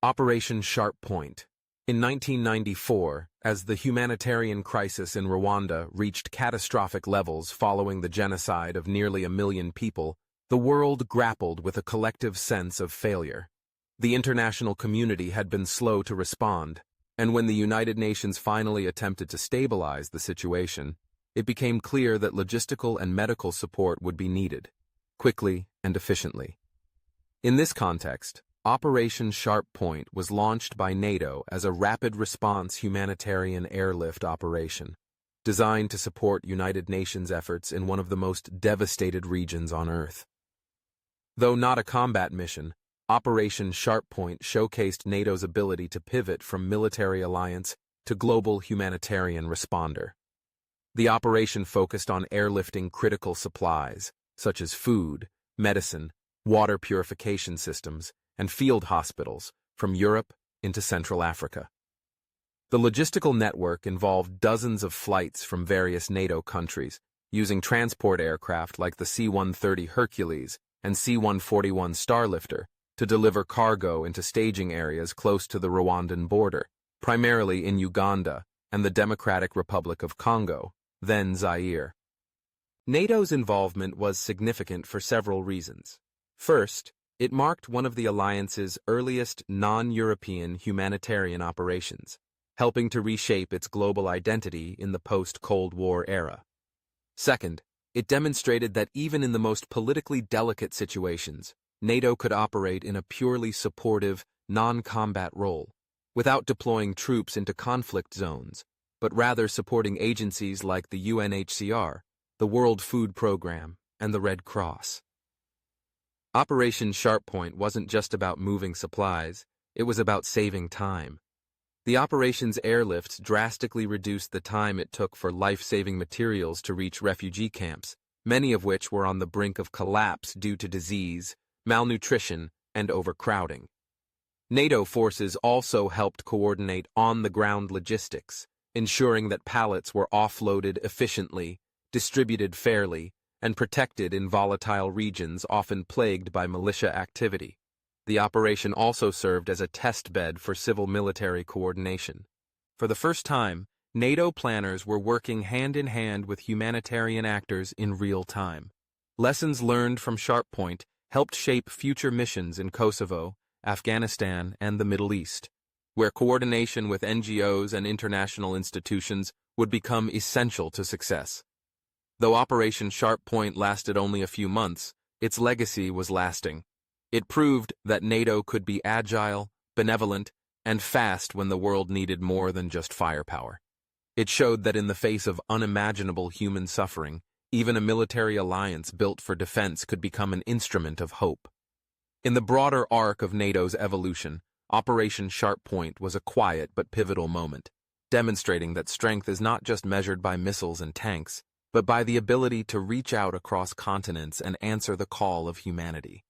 Operation Sharp Point. In 1994, as the humanitarian crisis in Rwanda reached catastrophic levels following the genocide of nearly 1 million people, the world grappled with a collective sense of failure. The international community had been slow to respond, and when the United Nations finally attempted to stabilize the situation, it became clear that logistical and medical support would be needed, quickly and efficiently. In this context, Operation Sharp Point was launched by NATO as a rapid response humanitarian airlift operation, designed to support United Nations efforts in one of the most devastated regions on Earth. Though not a combat mission, Operation Sharp Point showcased NATO's ability to pivot from military alliance to global humanitarian responder. The operation focused on airlifting critical supplies, such as food, medicine, water purification systems, and field hospitals from Europe into Central Africa. The logistical network involved dozens of flights from various NATO countries, using transport aircraft like the C-130 Hercules and C-141 Starlifter to deliver cargo into staging areas close to the Rwandan border, primarily in Uganda and the Democratic Republic of Congo, then Zaire. NATO's involvement was significant for several reasons. First, it marked one of the alliance's earliest non-European humanitarian operations, helping to reshape its global identity in the post-Cold War era. Second, it demonstrated that even in the most politically delicate situations, NATO could operate in a purely supportive, non-combat role, without deploying troops into conflict zones, but rather supporting agencies like the UNHCR, the World Food Program, and the Red Cross. Operation Sharp Point wasn't just about moving supplies, it was about saving time. The operation's airlift drastically reduced the time it took for life-saving materials to reach refugee camps, many of which were on the brink of collapse due to disease, malnutrition, and overcrowding. NATO forces also helped coordinate on-the-ground logistics, ensuring that pallets were offloaded efficiently, distributed fairly, and protected in volatile regions often plagued by militia activity. The operation also served as a test bed for civil-military coordination. For the first time, NATO planners were working hand-in-hand with humanitarian actors in real time. Lessons learned from Sharp Point helped shape future missions in Kosovo, Afghanistan, and the Middle East, where coordination with NGOs and international institutions would become essential to success. Though Operation Sharp Point lasted only a few months, its legacy was lasting. It proved that NATO could be agile, benevolent, and fast when the world needed more than just firepower. It showed that in the face of unimaginable human suffering, even a military alliance built for defense could become an instrument of hope. In the broader arc of NATO's evolution, Operation Sharp Point was a quiet but pivotal moment, demonstrating that strength is not just measured by missiles and tanks, but by the ability to reach out across continents and answer the call of humanity.